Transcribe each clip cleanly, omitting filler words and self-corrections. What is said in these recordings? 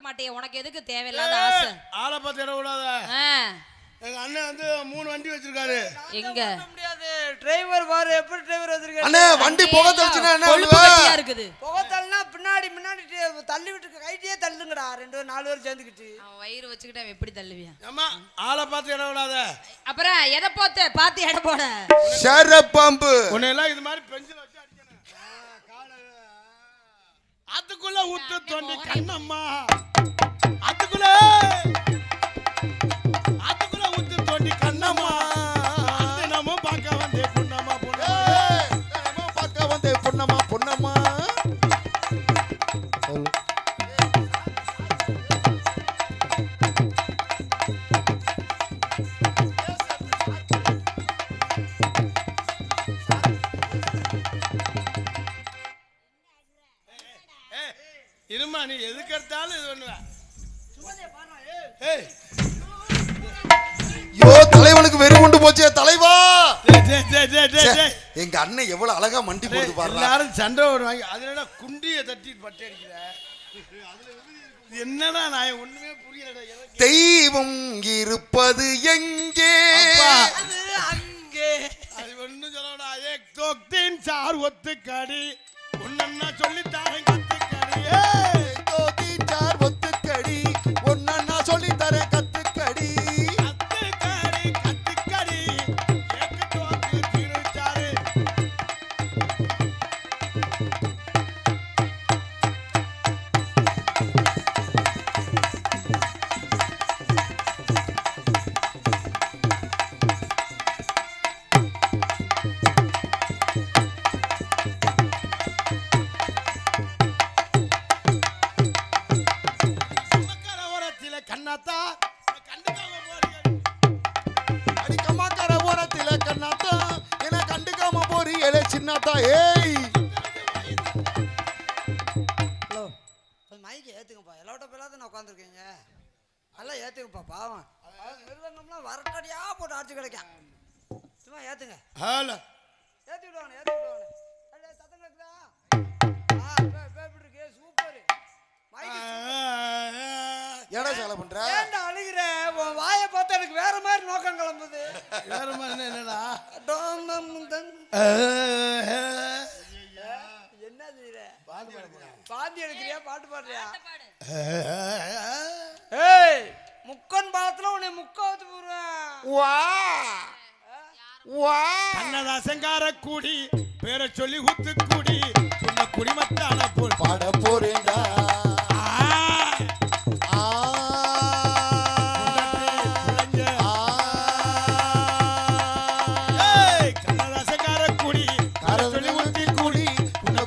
மாட்டே, உனக்கு எதுக்கு தேவையில்லாத ஆசை? ஆளை பார்த்து இடக்கூடாத. எங்க அண்ணன் வந்து 3 வண்டி வச்சிருக்காரு. எங்க முடியாது டிரைவர் பாரு எப்படி டிரைவர் வச்சிருக்காரு. அண்ணே வண்டி புகை தள்ளிச்சுனா என்ன கொழுப்புகட்டியா இருக்குது. புகை தள்ளினா பின்னாடி தள்ளி விட்டு கைட்டியே தள்ளுங்கடா 2 4 பேர் சேர்ந்துக்கிட்டு. அவன் வயிறு வச்சுக்கிட்டு அவன் எப்படி தள்ளுவியா? அம்மா ஆளை பார்த்து இடக்கூடாத. அப்புறம் எதை பார்த்து எடை போட? சரப்பாம்பு உன்னை எல்லாம் இது மாதிரி பெஞ்சில வச்சு அடிக்கணும். அதுக்குள்ள ஊத்து தோண்டி கண்ணம்மா, அதுக்குள்ள ஊத்து தோண்டி கண்ணம்மா, நம்ம பார்க்க வந்தே பொன்னம்மா நம்ம பார்க்க வந்தே பொன்னம்மா பொன்னம்மா. இருமா, நீ எதுக்கு எடுத்தாலும் இது பண்ணுவ. யோ தலைவனுக்கு வெறி கொண்டு போச்சே தலைவா. எங்க அண்ணன் எவ்வளவு அழகா மண்டி போடுது பாரு. எல்லாரும் சண்டை ஓடுவாங்க. அதுல குண்டிய தட்டி பட்டை அடிக்கிற. என்னடா நான் ஒண்ணுமே புரியலடா. தெய்வம் இருப்பது எங்கே? அங்கே அது ஒண்ணும் சொல்லடா. ஏக் தோக் தீன் சார் ஒத்துக்கடி ஒன்னா சொல்லித்தாரேன் கத்துக்கடி. தோ தீன் சார் ஒத்துக்கடி ஒன்னா சொல்லி தரேன் கத்துக்கடி. கத்துக்கடி கத்துக்கடி ஏக் தோக் தீன் சார். கண்ணாத்தா கண்டுக்காம போறீங்க. அடிக்கமாக்கற ஓரத்தில கண்ணாத்தா என்ன கண்டுக்காம போறீங்களே சின்னத்தா. ஏய் ஹலோ மைக்கு ஏத்துங்கப்பா. எல்லாட்ட பேராத நான் உட்காந்துருக்கீங்க. நல்லா ஏத்துங்கப்பா. பாவம் மிருதங்கம்லாம் வரட்டடியா போட்டு அடிச்சு கிடைக்கும். சும்மா ஏத்துங்க. ஹலோ ஏத்தி விடுவாங்க ஏத்தி விடுவாங்க. சத்தம் கேக்குதா? பேப்பர் இருக்கு சூப்பர். மைக்கு ஏடா சேலை பண்ற? ஏன்டா அழுகுற? உன் வாயை பார்த்தா எனக்கு வேற மாதிரி நோக்கம் கிளம்புது. வேற மாதிரி என்னடா? என்ன செய்யற? பாந்தி எடுக்கிறியா பாட்டு பாடுறியா? ஏய் முக்கன் பாலத்துல உன்னை முக்க வச்சு போடுவேன். வா வா கண்ணதாசங்கார கூடி பேரை சொல்லி ஊத்து கூடி உன்னை குடிமத்தான போல் பாட போறேன்டா.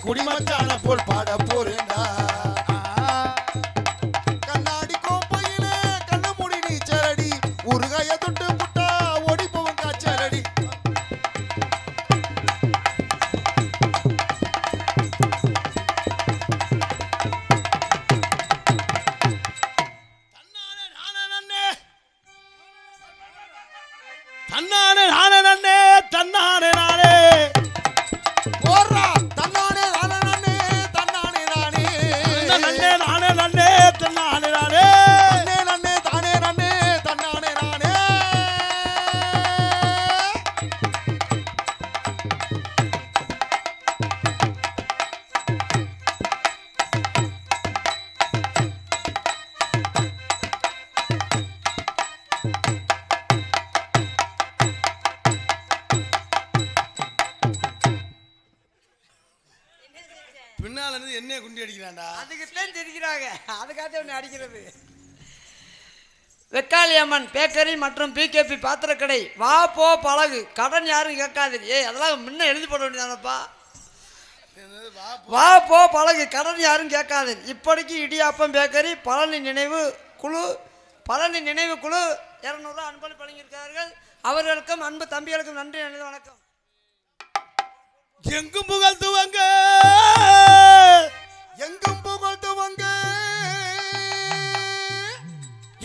குடிமத்தான போல் பாட போறேன்டா. கண்ணாடி கோப்பையில கண்ண மூடி நீச்சலடி உருகாய தொட்டு முட்டா ஓடி போவன் காய்ச்சலடி. தன்னானே நானே நன்னே தன்னானே நானே ஓடுறா தன்னானே நானே நானே தன்னானே நானே நன்னே நானே நன்னே தன்னானே நானே நன்னே நன்னே தானே நன்னே தன்னானே நானே. பின்னால இருந்து என்ன குண்டி அடிக்கிறான்டா. அதுக்குத்தான் தெரிகிறாங்க. அதுக்காக உன்னை அடிக்கிறது. வெக்காளியம்மன் பேக்கரி மற்றும் பிகேபி பாத்திரக்கடை. வா போ பழகு கடன் யாரும் கேட்காது. ஏய் அதெல்லாம் முன்ன எழுதி போட வேண்டியதானப்பா. வா போ பழகு கடன் யாரும் கேட்காது. இப்படிக்கு இடியாப்பம் பேக்கரி பழனி நினைவு குழு 200 அன்பளிப்பு வழங்கியிருக்கிறார்கள். அவர்களுக்கும் அன்பு தம்பிகளுக்கும் நன்றி நன்றி வணக்கம். எங்கும் புகழ்த்துவங்க எங்கும் புகழ்த்துவங்க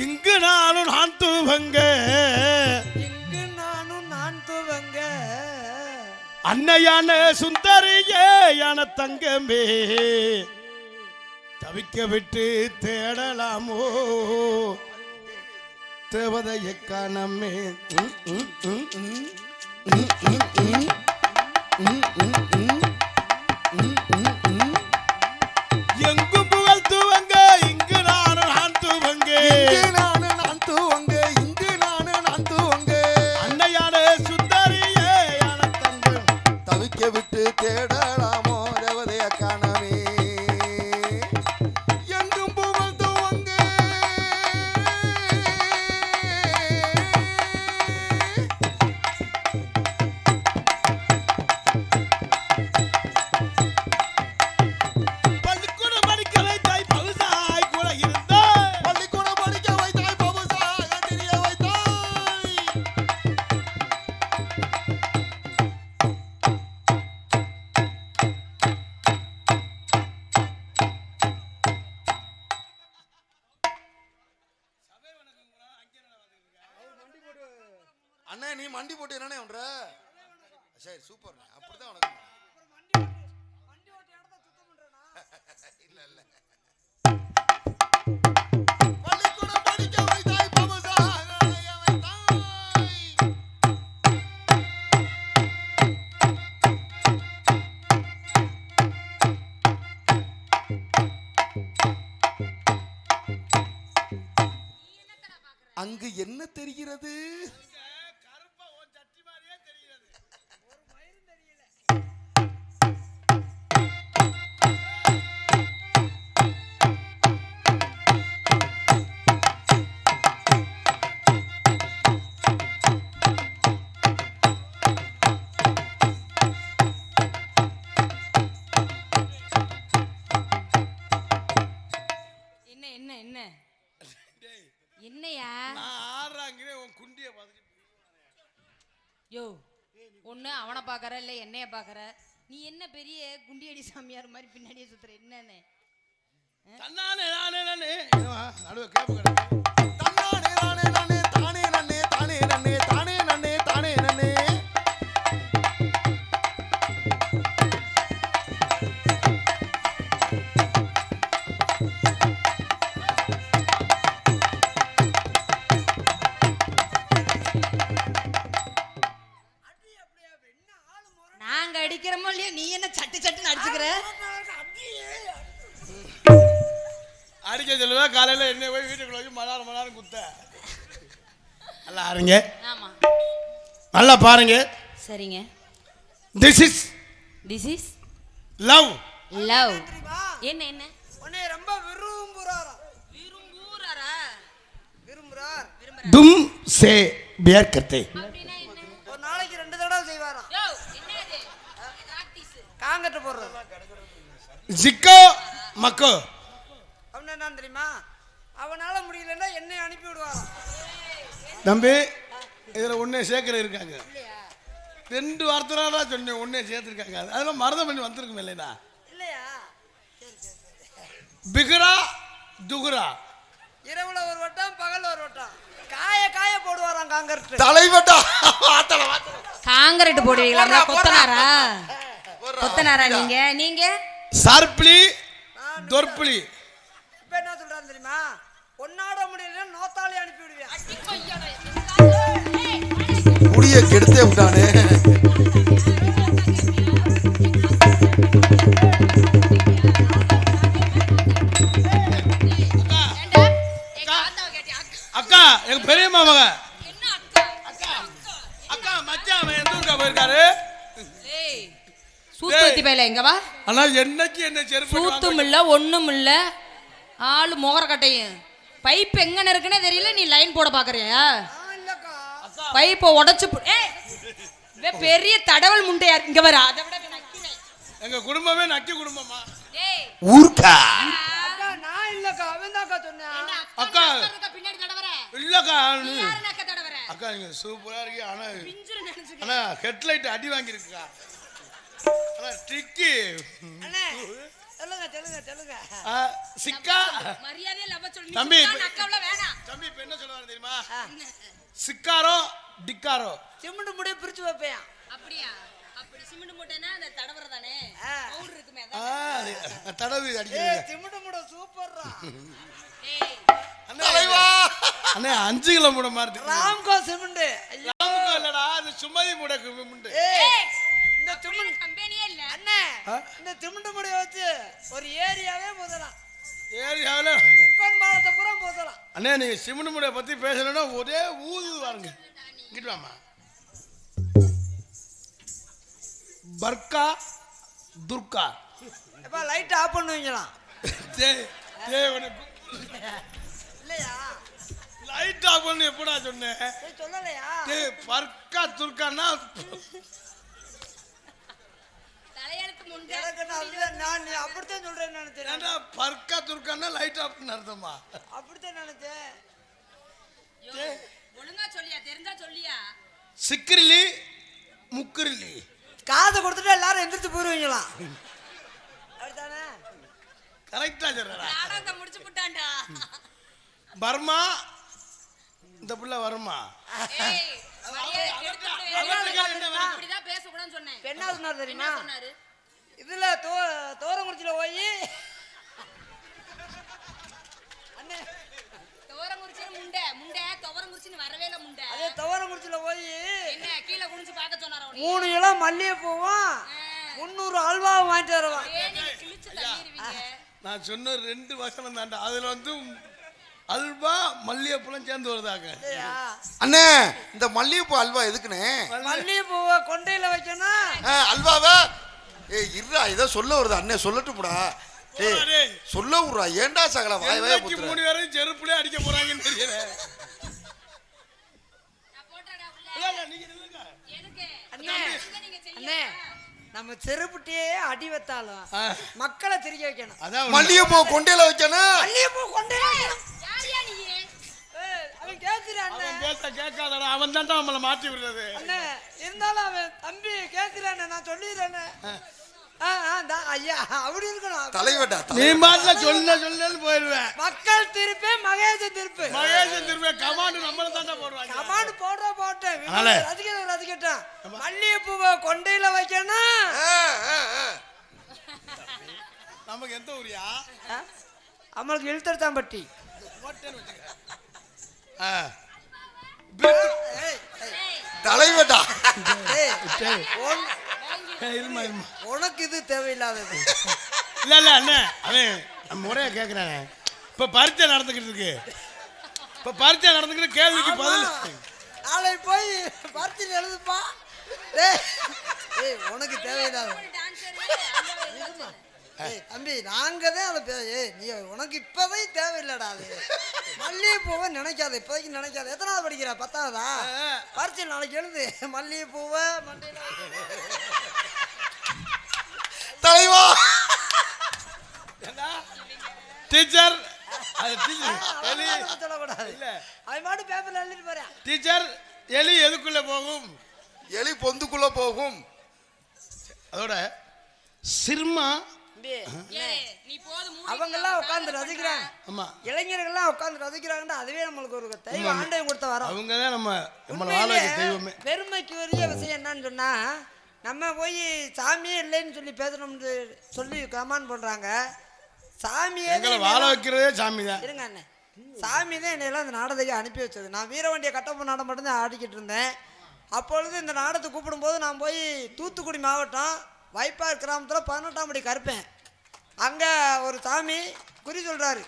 இங்கு நானும் நான் துவங்க அன்னையான சுந்தரியே யான தங்கமே தவிக்க விட்டு தேடலாமோ தேவதையை காணமே. எங்கும் புகழ் துவங்க இங்கு நான் துவங்க நான் துவங்க இங்கு நான் துவங்க அன்னையான சுந்தரியே யான தங்கம் தவிக்க விட்டு தேடலாமோ தேவதைய காணவே எங்கும் புகழ் துவங்க. பள்ளிக்கூடம் படிக்க வைத்தாய் பவுசாய் கூட இருந்தாய் பள்ளிக்கூடம் படிக்க வைத்தாய் பவுசாக தெரிய வைத்தாய். அண்ணே நீ மண்டி போட்டு என்னண்ணே பண்ற? சரி சூப்பர், அப்படிதான் உனக்கு. இல்ல இல்ல பள்ளிக்கூடம் படிக்க வைத்தாய் பவுசாக தெரிய வைத்தாய். அங்கு என்ன தெரிகிறது? கருப்பா உன் சட்டி மாதிரியே தெரிகிறது. என்ன என்ன என்ன என்னையா நான் ஆடுறாங்கன்னு உன் குண்டிய பார்த்துட்டு யோ ஒண்ணு அவனை பாக்குற இல்ல என்னைய பாக்குற. நீ என்ன பெரிய குண்டியடி சாமியார் மாதிரி பின்னாடியே சுத்துற என்னன்னு? தன்னானே நானே நானே நடுவே கேப்பு கிடக்கு. தன்னானே நானே நானே தானே நன்னே தானே நன்னே தானே நன்னே தானே நன்னே. நாங்க அடிக்கிறோமோ இல்லையா நீ என்ன சட்டு சட்டுன்னு அடிச்சுக்கிற? அடிக்க சொல்லுவா காலையில என்ன போய் வீட்டுக்குள்ள வச்சு மணாரம் குத்த. நல்லா ஆருங்க, ஆமா நல்லா பாருங்க. சரிங்க. This is love. லவ் என்ன என்ன உன்னை ரொம்ப விரும்புறாரா? விரும்புறாரா? விரும்புறார். தும் சே பியர் கர்த்தே. அப்படினா என்ன? ஒரு நாளைக்கு 2 தடவை செய்வாராம். யோ என்னது பிராக்டீஸ்? காங்கட்ட போடுறது. ஜிக்கோ மக்கோ. அவன் என்ன தெரியுமா? அவனால முடியலன்னா என்னை அனுப்பி விடுவாராம். தம்பி இதுல ஒன்னே சேர்க்கிற இருக்காங்க. 2 வார்த்தை தான் சொன்னேன், ஒன்னே சேர்த்துருக்காங்க. அதெல்லாம் மரதம் பண்ணி வந்திருக்கும் இல்லைனா இல்லையா? பிகுரா துகுரா. இரவுல ஒரு வட்டம் பகல் ஒரு வட்டம் காய காய போடுவாராம் காங்கர்ட். தலைவட்டா ஆத்தல ஆத்தல. காங்கிரீட் போடுவீங்களா? கொத்தனாரா? கொத்தனாரா நீங்க? நீங்க சார்ப்ளி தொர்ப்ளி. இப்ப என்ன சொல்றான் தெரியுமா? ஒன்னாட முடியலன்னா நோத்தாலே அனுப்பி விடுவேன். முடிய கெடுத்தே விட்டானே. அக்கா எங்க பெரிய மாமக. அக்கா மச்சான் அவன் எந்த ஊருக்கா போயிருக்காரு? சூத்து பையில எங்க வா? ஆனா என்னைக்கு என்ன செருப்பு சூத்தும் இல்ல ஒண்ணும் இல்ல, ஆளு முகர கட்டையும். பைப் எங்கன இருக்குன்னே தெரியல, நீ லைன் போட பாக்குறியா? இல்லக்கா பைப்பை உடைச்சு பெரிய தடவல் முண்டையா இங்க வர. அதை விட நக்கினேன். எங்க குடும்பமே நக்கி குடும்பமா. ஊர்க்கா அக்கா நான் இல்லக்கா அவன் தான்க்கா சொன்னான். அக்கா பின்னாடி தடவற இல்லக்கா யாரு நக்க தடவற? அக்கா நீங்க சூப்பரா இருக்கீங்க. ஆனா பிஞ்சுரு நினைச்சுக்க. ஆனா ஹெட்லைட் அடி வாங்கி இருக்குக்கா. ஆனா ட்ரிக்கி. அண்ணே சொல்லுங்க சொல்லுங்க சொல்லுங்க. சிக்கா மரியாதையா லவ் சொல்லு. தம்பி, நக்கவள வேணாம். தம்பி இப்ப என்ன சொல்லுவாரு தெரியுமா? சிக்காரோ டிக்காரோ. சிமெண்ட் முடிய பிரிச்சு வைப்பேன். அப்படியா? அப்படி சிமெண்ட் மூட்டைனா அந்த தடவற தானே பவுடர் இருக்குமே தடவி ஏய் அடிக்கிறது. சிமெண்ட் மூட சூப்பர்ரா. ஏய் தலைவா அண்ணே 5 கிலோ மூட மாதிரி ராம்கோ சிமெண்ட். ராமுக்கு இல்லடா, அது சுமதி மூட முண்டு. ஏய் இந்த சிமெண்ட் கம்பெனியே இல்ல அண்ணே இந்த சிமெண்ட் மூட வச்சு ஒரு ஏரியாவே முதலாம். ஏரியாவில் உட்கான் பாலத்தை பூரா முதலாம். அண்ணே நீங்க சிமெண்ட் மூட பத்தி பேசணும்னா ஒரே ஊது வாருங்க. இங்கிட்டு வாமா. பர்கா துர்கா எப்பா லைட் ஆஃப் பண்ணுவீங்களா? டேய் டேய் உனக்கு இல்லையா? லைட் ஆஃப் பண்ணு எப்படா சொன்னேன்? ஏய் சொல்லலையா? டேய் பர்கா துர்கான்னா தலையெழுத்து முண்டை எனக்கு நான் நீ அப்படித்தான் சொல்றேன்னு நினைச்சேன். ஏன்டா பர்கா துர்கான்னா லைட் ஆஃப்னு அர்த்தமா? அப்படித்தான் நினைச்சேன். ஒழுங்கா சொல்லியா, தெரிஞ்சா சொல்லியா? சிக்கிரிலி முக்கிரிலி காதை கொடுத்துட்டு எல்லாரும் எந்திரிச்சு போயிருவீங்களா? அப்படித்தானே? கரெக்டா சொல்றடா. நாடகத்தை முடிச்சு போட்டான்டா. பர்மா இந்த புள்ள வருமா? ஏய் மரியாதை கெடுத்து விட்டு இப்படிதான் பேசக்கூடாதுன்னு சொன்னேன். என்ன சொன்னார் தெரியுமா? என்ன சொன்னாரு? இதுல தோரங்குறிச்சியில போய் அண்ணே துவரங்குறிச்சி முண்டை முண்டை துவரங்குறிச்சின்னு வரவே இல்ல முண்டை. அதே தோரங்குறிச்சியில போய் என்ன கீழே குனிஞ்சு பார்க்க சொன்னாரா உன்னை? 3 இளம் மல்லிகைப்பூவும் 300 அல்வாவும் வாங்கிட்டு வருவான். ஏய் நீங்க கிழிச்சு தள்ளிடுவீங்க. நான் சொன்ன 2 வசனம் தாண்டா. அதுல வந்து அல்வா மல்லிகைப்பூலாம் சேர்ந்து வருதாங்க. இல்லையா? அண்ணே இந்த மல்லிகைப்பூ அல்வா எதுக்குண்ணே? மல்லிகைப்பூவை கொண்டையில வைக்கணும். அல்வாவா? ஏய் இருடா, இதை சொல்ல வருது அண்ணே, சொல்லட்டும்டா. ஏய் டேய், சொல்ல விடுறா, ஏன்டா சகல வாய் வாய என்னைக்கு 3 பேரையும் செருப்புலயே அடிக்க போறாங்கன்னு தெரியல. நான் போட்டடா உள்ள. இல்ல, இல்ல, நீங்க நில்லுங்க. எதுக்கு? அண்ணே நீங்க அண்ணே செய்யலாம். நம்ம செருப்புட்டியே அடி வைத்தாலும் ஆ, மக்களை திரிக்க வைக்கணும். அதான் உண்மை. மல்லிகைப்பூ கொண்டையில வைக்கணும். மல்லிகைப்பூ கொண்டையில வைக்கணும். யாரியா நீ? ஏய், அவன் கேட்கிறான் அண்ணே. அவன் பேச கேட்காதடா, அவன் தான்டா நம்மளை மாட்டி விடுறது. அண்ணே இருந்தாலும் அவன் தம்பி கேட்கிறானே, நான் சொல்லிடுறேனே. ஐயா அப்படி இருக்கணும். தலைவட்டா நீ மாட்டில சொல்லு போயிடுவேன். மக்கள் திருப்பி மகேஷ திருப்பி மகேசன் திரும்ப கமாண்டு நம்மள தாண்டா போடுவாங்க. கமாண்டு போட்டேன். ஆளே. ரசிக்கட்டும். மல்லிகைப்பூவை கொண்டையில வைக்கணும். நமக்கு எந்த ஊரியா? நம்மளுக்கு இழுத்தடுத்தாம்பட்டி. போட்டேன்னு வச்சுக்க. ஏய் தலைவட்டா இருமா இருமா. உனக்கு இது தேவையில்லாதது. இல்ல இல்ல அண்ணே, அவன் முறையா கேட்கிறானே. இப்ப பரீட்சை நடந்துக்கிட்டு இருக்கு. இப்ப பரீட்சை நடந்துக்கிட்டு கேள்விக்கு பதில். நாளை போய் பரீட்சையில் எழுதுப்பா. ஏய் உனக்கு தேவையில்லாத டான்சர் தம்பி, நாங்க தான் அதை நீ உனக்கு இப்பதான் தேவையில்லடா. அது மல்லிகைப்பூவை நினைக்காத, இப்போதைக்கு நினைக்காத. எத்தனாவது படிக்கிற? 10ஆவதா? பரீட்சை நாளைக்கு எழுது. மல்லிகைப்பூவை மண்டையில தலைவா. டீச்சர் அது டீச்சர் எலி சொல்லக்கூடாது. இல்ல. அவன் மாட்டு பேப்பர்ல எழுதிட்டு போறேன். டீச்சர் எலி எதுக்குள்ள போகும்? எலி பொந்துக்குள்ள போகும். அதோட சிர்மா. நீ போதும். அவங்கெல்லாம் உட்காந்து ரசிக்கிறாங்க. ஆமா, இளைஞர்கள்லாம் உட்காந்து ரசிக்கிறாங்கன்னா அதுவே நம்மளுக்கு ஒரு தெய்வ ஆண்டையும் கொடுத்த வரோம். அவங்க தான் நம்மளை வாழ வைக்க தெய்வமே. பெருமைக்குரிய விஷயம் என்னன்னு சொன்னா, நம்ம போய் சாமியே இல்லைன்னு சொல்லி பேசணும்னு சொல்லி கமெண்ட் பண்றாங்க. சாமியே எங்களை வாழ வைக்கிறதே சாமி தான். இருங்க அண்ணே, சாமி தான் என்னையெல்லாம் இந்த நாடகத்துக்கு அனுப்பி வச்சது. நான் வீரவண்டிய கட்டப்ப நாடகம் மட்டும்தான் ஆடிக்கிட்டு இருந்தேன். அப்பொழுது இந்த நாடகத்தை கூப்பிடும்போது நான் போய் தூத்துக்குடி மாவட்டம் வைப்பார் கிராமத்தில் 18ஆம் படி கருப்பேன். அங்கே ஒரு சாமி குறி சொல்கிறாரு,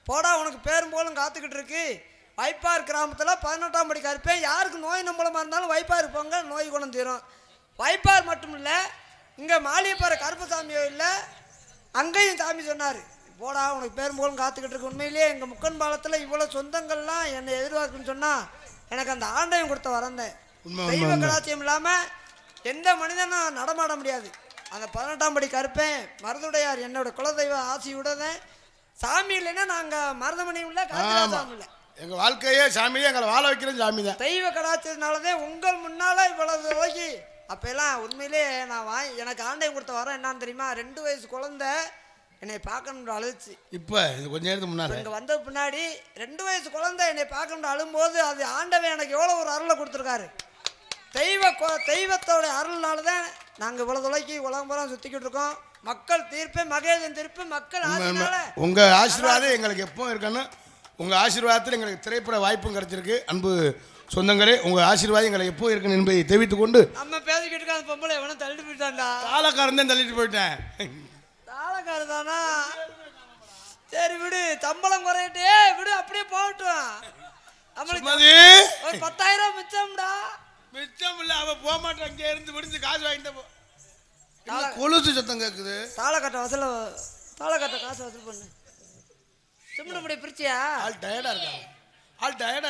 போடா உனக்கு பேரும் போலும் காத்துக்கிட்டு இருக்கு. வைப்பார் கிராமத்தில் 18ஆம் படி கருப்பேன். யாருக்கு நோய் நம்பளமாக இருந்தாலும் வைப்பார் போங்க, நோய் குணம் தீரும். வைப்பார் மட்டும் இல்லை, இங்கே மாளிகைப்பாறை கருப்பு சாமியோ இல்லை, அங்கேயும் சாமி சொன்னார், போடா உனக்கு பேரும் போலும் காத்துக்கிட்டு இருக்கு. உண்மையிலேயே எங்கள் முக்கன் பாலத்தில் இவ்வளோ சொந்தங்கள்லாம் என்னை எதிர்பார்க்குன்னு சொன்னால் எனக்கு அந்த ஆண்டையும் கொடுத்த வரந்தேன். தெய்வ கலாச்சியம் இல்லாமல் எந்த மனிதனும் நடமாட முடியாது. அந்த 18ஆம் படி கருப்பேன் மருதுடையார் என்னோட குலதெய்வ ஆசையுடன். சாமி இல்லைன்னா நாங்கள் மருதமணியும் இல்லை, காத்திராசாமி இல்லை. எங்க வாழ்க்கையே சாமியே எங்களை வாழ வைக்கிற சாமி தான். தெய்வ கலாச்சாரத்தினாலதான் உங்கள் முன்னால இவ்வளவு வரைக்கு. அப்பெல்லாம் உண்மையிலே நான் எனக்கு ஆண்டையும் கொடுத்த வரம் என்னன்னு தெரியுமா? 2 வயசு குழந்தை என்னை பார்க்கணும்னு அழுச்சு. இப்போ இது கொஞ்ச நேரத்துக்கு முன்னாடி இங்கே வந்த பின்னாடி 2 வயசு குழந்தை என்னை பார்க்கணும்னு அழும்போது அது ஆண்டவன் எனக்கு எவ்வளோ ஒரு அருளை கொடுத்துருக்காரு. தெய்வத்தோட அருள்னால தான் நாங்கள் இவ்வளோ தொலைக்கு உலகம் பூரா சுற்றிக்கிட்டு இருக்கோம். மக்கள் தீர்ப்பு, மகேசன் தீர்ப்பு, மக்கள் ஆசைனால உங்க ஆசீர்வாதம் எங்களுக்கு எப்போ இருக்கணும். உங்க ஆசீர்வாதத்தில் எங்களுக்கு திரைப்பட வாய்ப்பும் கிடைச்சிருக்கு. அன்பு சொந்தங்களே, உங்க ஆசீர்வாதம் எங்களுக்கு எப்போ இருக்குன்னு என்பதை தெரிவித்துக் கொண்டு நம்ம பேசிக்கிட்டு இருக்க அந்த பொம்பளை எவனும் தள்ளிட்டு போயிட்டான்டா. தாளக்காரன் தான் தள்ளிட்டு போயிட்டேன். தாளக்காரர் தானா? சரி விடு, சம்பளம் குறையிட்டே விடு, அப்படியே போகட்டும். நம்மளுக்கு ஒரு 10,000 மிச்சம்டா. மிச்சம் இல்ல, அவ போக மாட்டான். இங்கே இருந்து விடுத்து காசு வாங்கிட்டு கொலுசு சத்தம் கேட்குது. தாளக்கட்ட காசு வசூல் பண்ணு. சிம்மன முடி பிரிச்சியா? ஆள் டயர்டா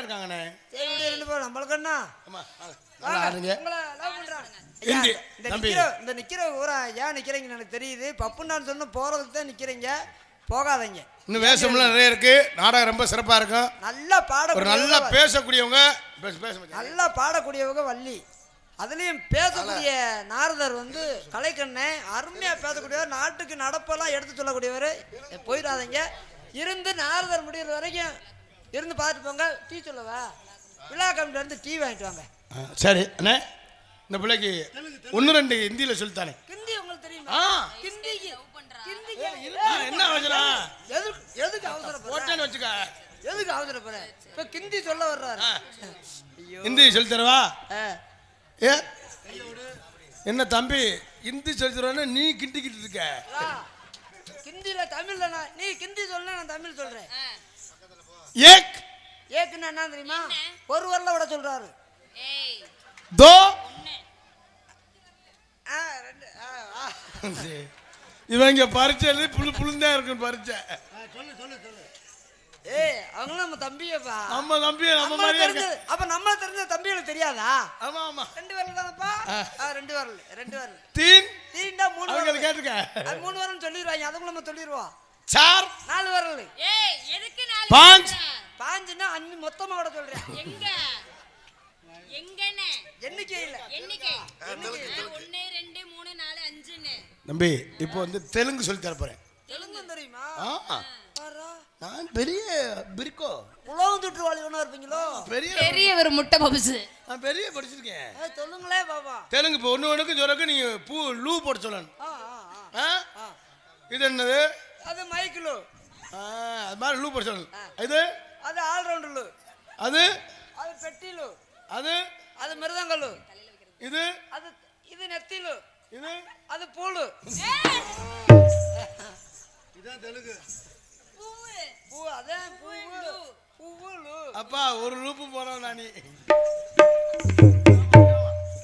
இருக்காங்கண்ணே. சரி விடு, 2 பேரும் நம்மளுக்கு என்ன. இந்த நிக்கிற ஊரா ஏன் நிக்கிறீங்கன்னு எனக்கு தெரியுது. பப்புன்னு சொன்ன போறதுக்கு தான் நிக்கிறீங்க, போகாதீங்க. இன்னும் வேஷம்லாம் நிறைய இருக்கு. நாடகம் ரொம்ப சிறப்பா இருக்கும். நல்லா நல்லா பேசக்கூடியவங்க, நல்லா பாடக்கூடியவங்க வள்ளி. அதுலயும் பேசக்கூடிய நாரதர் வந்து கலைக்கண்ணே, அருமையா பேசக்கூடியவர், நாட்டுக்கு நடப்பெல்லாம் எடுத்து சொல்லக்கூடியவர். போயிடாதீங்க, இருந்து நாரதர் முடிகிற வரைக்கும் இருந்து பார்த்துட்டு போங்க. டீ சொல்லவா? விழா கமிட்டில இருந்து டீ வாங்கிட்டு வாங்க. சரி அண்ணே, இந்த பிள்ளைக்கு 1-2 ஹிந்தியில சொல்லித்தானே. ஹிந்தி உங்களுக்கு தெரியுமா? என்ன அவசரம்? எதுக்கு அவசரப்படுற? எதுக்கு அவசரப்படுற? இப்ப ஹிந்தி சொல்ல வர்றாரு. ஹிந்தி சொல்லி தரவா? ஏ என்ன தம்பி, ஹிந்தி சொல்லி தருவான்னு நீ கிண்டிக்கிட்டு இருக்க. ஹிந்தில தமிழ்ல நீ ஹிந்தி சொல்ல, நான் தமிழ் சொல்றேன். ஏக்குன்னா என்ன தெரியுமா? ஒரு வரல விட சொல்றாரு. தோ இவங்க பரிச்சை எழுதி புழுந்தா இருக்குன்னு பரிச்சை. ஏய், அவங்க நம்ம தம்பியப்பா. நம்ம தம்பி நம்ம மாதிரியே இருக்கு. அப்ப நம்ம தெரிஞ்ச தம்பிகளுக்கு தெரியாதா? ஆமா ஆமா. 2 வரல தானப்பா. 2 வரல. தீண்டா 3 வரல கேட்டுக்க. அது 3 வரலன்னு சொல்லிடுவாங்க. அதுக்குள்ள நம்ம சொல்லிடுவோம். 4 வரல. ஏய், எதுக்கு 4? 5ன்னா அஞ்சு மொத்தமா விட சொல்றேன். எங்கனே எண்ணிக்கை இல்ல. எண்ணிக்கை 1 2 3 4 5ன்னு. தம்பி இப்போ வந்து தெலுங்கு சொல்லி தர போறேன். தெலுங்கு தெரியுமா? நான் பெரிய பிரிக்கோ உலகம் தொற்றுவாளி ஒண்ணா இருப்பீங்களோ? பெரிய ஒரு முட்டை பப்ஸ். நான் பெரிய படிச்சிருக்கேன். சொல்லுங்களே பாபா. தெலுங்கு இப்போ ஒண்ணுக்கு சொல்றக்கு நீங்க பூ லூ போட சொல்லணும். இது என்னது? அது மைக்லு. அது மாதிரி லூ போட சொல்லணும். இது அது ஆல் ரவுண்ட் லூ. அது பெட்டிலு. அது மிருதங்கலு. இது நெத்திலு. அது பூலு. இதான் தெலுங்கு. பூ அதான் பூலு. அப்பா ஒரு லூப்பு போறோம் நானி.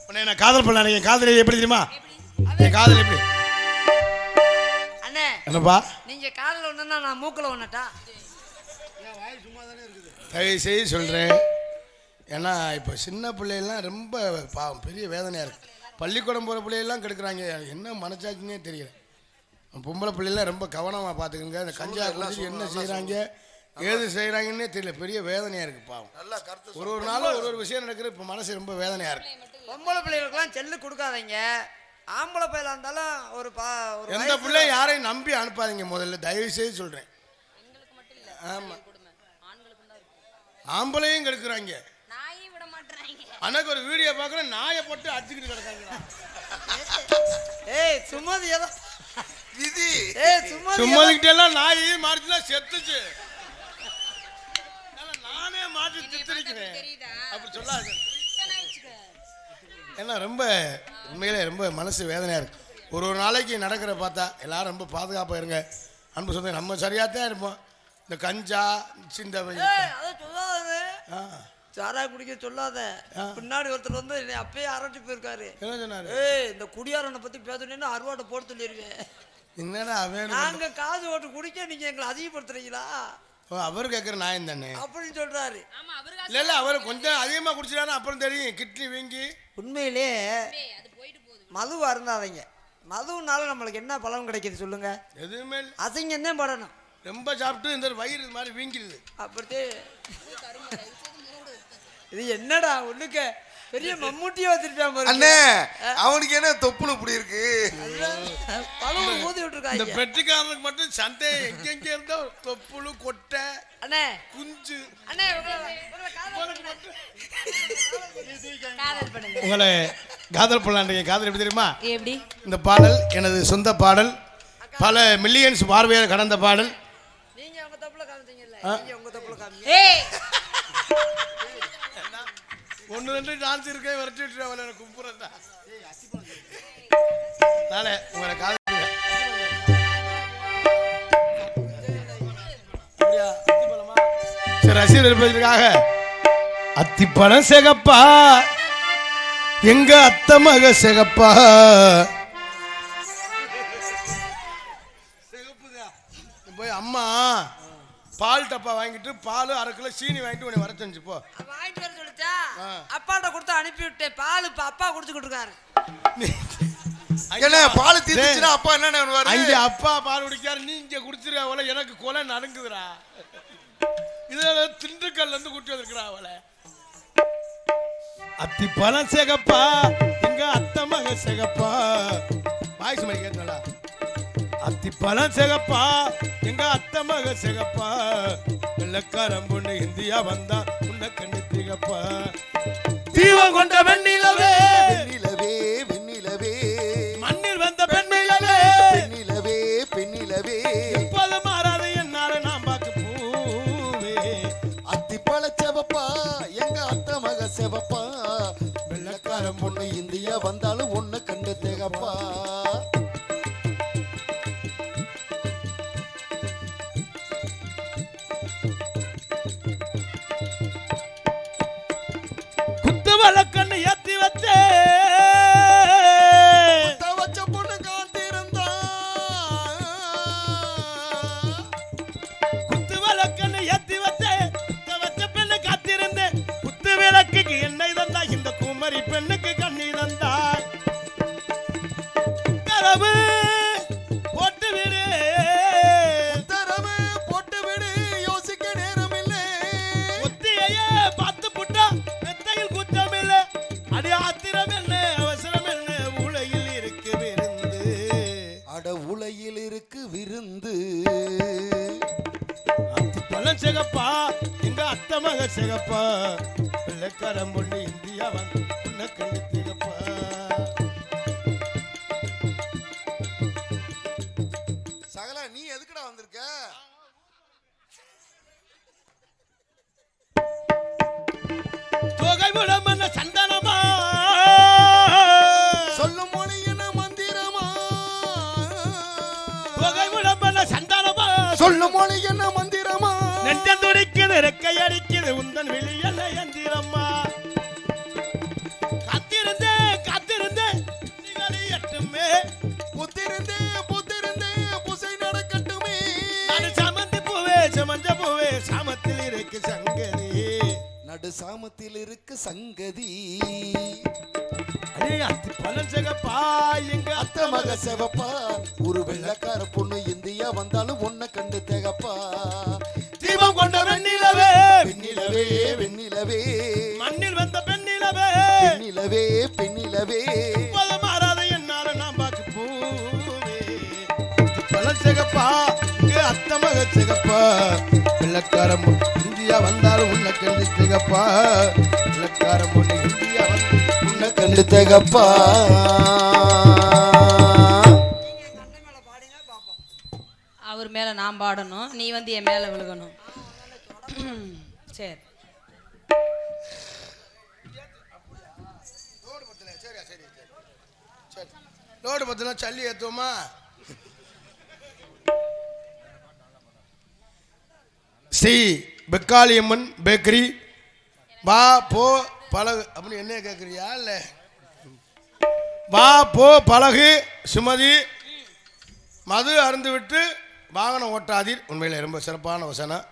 உன்னை நான் காதல் பண்ண நினைக்கிறேன். காதல் எப்படி தெரியுமா? என் காதல் எப்படி? அண்ணே என்னப்பா? நீங்க காதல் ஒண்ணுன்னா நான் மூக்குல ஒண்ணட்டா? தயவு செய்து சொல்கிறேன். ஏன்னா இப்போ சின்ன பிள்ளைகள்லாம் ரொம்ப பாவம், பெரிய வேதனையாக இருக்குது. பள்ளிக்கூடம் போகிற பிள்ளைகள்லாம் கெடுக்குறாங்க. என்ன மனசாட்சினே தெரியல. பொம்பளை பிள்ளைலாம் ரொம்ப கவனமாக பார்த்துக்குங்க. அந்த கஞ்சா குடிச்சு என்ன செய்கிறாங்க, ஏது செய்கிறாங்கன்னே தெரியல. பெரிய வேதனையாக இருக்குது பாவம். ஒரு நாளும் ஒரு விஷயம் நடக்குது. இப்போ மனசு ரொம்ப வேதனையாக இருக்குது. பொம்பளை பிள்ளைகளுக்குலாம் செல்லு கொடுக்காதீங்க. ஆம்பளை பையில இருந்தாலும் ஒரு எந்த பிள்ளை யாரையும் நம்பி அனுப்பாதீங்க. முதல்ல தயவு செய்து சொல்கிறேன். ஆமாம், ஆம்பளையும் கெடுக்குறாங்க. அன்னைக்கு ஒரு வீடியோ பார்க்குறேன், நாயை போட்டு அடிச்சுக்கிட்டு கிடக்காங்க. சுமதி சும்மாதிக்கிட்டே எல்லாம் நாய் மாறிச்சுன்னா செத்துச்சு. நானே மாற்றி திட்டிருக்கிறேன். அப்படி சொல்லாது. ஏன்னா ரொம்ப உண்மையிலே ரொம்ப மனசு வேதனையாக இருக்கு. ஒரு நாளைக்கு நடக்கிற பார்த்தா எல்லாரும் ரொம்ப பாதுகாப்பாக இருங்க. அன்பு சொந்த நம்ம சரியாகத்தான் இருப்போம். இந்த கஞ்சா சிந்த சாரா குடிக்க சொல்லாத. பின்னாடி ஒருத்தர் வந்து அப்பயே அரட்டி போயிருக்காரு. என்ன சொன்னாரு? இந்த குடியாரனை பத்தி பேசணும்னு அறுவாட்டை போட சொல்லிருவேன். என்னடா நாங்க காசு ஓட்டு குடிக்க நீங்க எங்களை அதிகப்படுத்துறீங்களா? அவர் கேட்குற நாயம் தானே அப்படின்னு சொல்றாரு. இல்ல அவர் கொஞ்சம் அதிகமா குடிச்சிட்டாரு. அப்புறம் தெரியும் கிட்னி வீங்கி. உண்மையிலே மது அருந்தாதீங்க. மதுனால நம்மளுக்கு என்ன பலன் கிடைக்குது சொல்லுங்க? எதுவுமே அசிங்கம் தான் படணும். ரொம்ப சாப்பிட்டு இந்த வயிறு இது மாதிரி வீங்கிடுது. அப்படியே இது என்னடா ஒண்ணுக்க பெரிய மம்மூட்டியா வச்சிருப்பான் பாருங்க. அண்ணே அவனுக்கு என்ன தொப்புல இப்படி இருக்கு? பழம் ஊதி விட்டுருக்காங்க. இந்த பெட்டிக்காரனுக்கு மட்டும் சண்டை எங்க இருந்தா தொப்புளு கொட்டை அண்ணே குஞ்சு. அண்ணே உங்களை காதல் பண்ணலான்றீங்க. காதல் எப்படி தெரியுமா? எப்படி? இந்த பாடல் எனது சொந்த பாடல், பல மில்லியன்ஸ் பார்வையாளர் கடந்த பாடல். நீங்க உங்க தப்புல காமிச்சீங்கல்ல, நீங்க உங்க தப்புல காமிங்க. ஏய், ஒன்று ரெண்டு டான்ஸ் இருக்கே விரட்டி விட்டு அவனை கும்புறதா. நானே உங்களை காதல் சரி ரசிகர் இருப்பதற்காக அத்திப்பழம் சிகப்பா எங்க அத்த மக சிகப்பா போய் அம்மா பால் டப்பா வாங்கிட்டு பால் 1/2 கிலோ சீனி வாங்கிட்டு உன்னை வர செஞ்சு போ. வாங்கிட்டு வர சொல்லிச்சா? அப்பாட்ட கொடுத்து அனுப்பி விட்டேன். பால் இப்ப அப்பா குடிச்சுக்கிட்டு இருக்காரு. என்ன பால் தீந்துச்சுன்னா அப்பா என்ன பண்ணுவாரு? அங்க அப்பா பால் குடிக்காரு, நீ இங்க குடிச்சிருக்க அவளை எனக்கு கொலை நடுங்குதுடா. இதுல திண்டுக்கல்ல இருந்து கூட்டி வந்திருக்கிறா அவளை. அத்தி பழம் சிகப்பா எங்க அத்த மக சிகப்பா வாய்ஸ் மாதிரி கேட்கல. அத்தி பழம் சிகப்பா எங்க அத்த மக சிகப்பா வெள்ளக்காரன் பொண்ணு இந்தியா வந்தா உன்னை கண்ணு திகப்பா தீவம் கொண்ட வெண்ணிலவே வெண்ணிலவே வெண்ணிலவே மண்ணில் வந்த பெண்ணிலவே பெண்ணிலவே பெண்ணிலவே எப்போது மாறாது என்னால நான் பார்க்க பூவே அத்திப்பழ செவப்பா எங்க அத்த மக செவப்பா வெள்ளக்காரன் பொண்ணு இந்தியா வந்தாலும் ஒண்ணு கண்டு திகப்பா. குத்து வழக்கண்ணு ஏத்தி வச்சே வச்ச பொண்ணு காத்திருந்தா குத்து விளக்கன்னு ஏத்தி வச்சே வச்ச பெண்ணு காத்திருந்தேன். குத்து விளக்குக்கு எண்ணெய் தந்தா இந்த குமரி பெண்ணுக்கு கண்ணி தந்தா கரவு போட்டு விடு தரவு போட்டு விடு யோசிக்க நேரம் இல்லை. ஒத்தியையே பார்த்து புட்டா மெத்தையில் குற்றம் இல்லை. அடி ஆத்திரம் என்ன அவசரம் என்ன உலகில் இருக்கு விருந்து. அட உலையில் இருக்கு விருந்து. அத்தி பழம் சிகப்பா எங்க அத்த மக சிகப்பா வெள்ளக்காரன் பொண்ணு இந்தியா வந்து உன்னை கண்ணு திகப்பா. சகலா நீ எதுக்குடா வந்திருக்க? தொகை விடம் என்ன சந்தனமா சொல்லும் மொழி என்ன மந்திரமா? தொகை விடம் என்ன சந்தனமா சொல்லும் மொழி என்ன மந்திரமா? நெஞ்சம் துடிக்குது ரெக்கை அடிக்குது உந்தன் வெளியல்ல எந்திரம்மா. காத்திருந்தே காத்திருந்தே நிகழி எட்டுமே புத்திருந்தே புத்திருந்தே புசை நடக்கட்டுமே. நான் சமந்தி பூவே சமஞ்ச பூவே சாமத்தில் இருக்கு சங்கதி. நடு சாமத்தில் இருக்கு சங்கதி. அடே அத்தி பழம் சிகப்பா எங்க அத்த மக செவப்பா ஒரு வெள்ளக்கார பொண்ணு இந்தியா வந்தாலும் ஒன்ன கண்டு திகப்பா. தீபம் கொண்ட வெண்ணிலவே பெண்ணிலவே வெண்ணிலவே மண்ணில் வந்த பெண்ணிலவே பெண்ணிலவே பெண்ணிலவே எப்போது மாறாத என்னால நான் பார்க்க பூவே பழம் சிகப்பா இங்க அத்த மக சிகப்பா வெள்ளக்காரம் இந்தியா வந்தாலும் உன்னை கண்டு திகப்பா. வெள்ளக்காரம் பொண்ணு இந்தியா வந்து உன்னை கண்டு திகப்பா. அவர் மேல நான் பாடணும், நீ வந்து என் மேல விழுகணும். சரி. லோடு பத்தினா சல்லி ஏத்துவோமா? ஸ்ரீ பெக்காளியம்மன் பேக்கரி வா போ பழகு அப்படின்னு என்ன கேட்குறியா? இல்லை வா போ பழகு சுமதி மது அருந்து விட்டு வாகனம் ஓட்டாதீர். உண்மையில் ரொம்ப சிறப்பான வசனம்.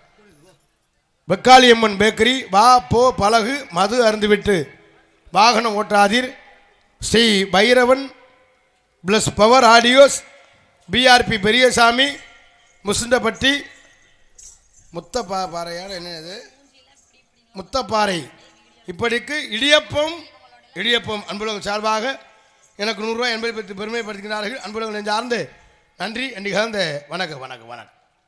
பெக்காளியம்மன் பேக்கரி வா போ பழகு மது அருந்து விட்டு வாகனம் ஓட்டாதீர். Sri Bhairavan plus power audios PRP Periyasamy Musundappatti Muthapparaiyar என்னது முத்தப்பாறை. இப்படிக்கு இடியப்பம் அன்புலகம் சார்பாக எனக்கு 100 ரூபாய் என்பதை பற்றி பெருமைப்படுத்துகிறார்கள். அன்புலகம் நெஞ்சார்ந்து நன்றி. அன்றைக்கு வணக்கம்.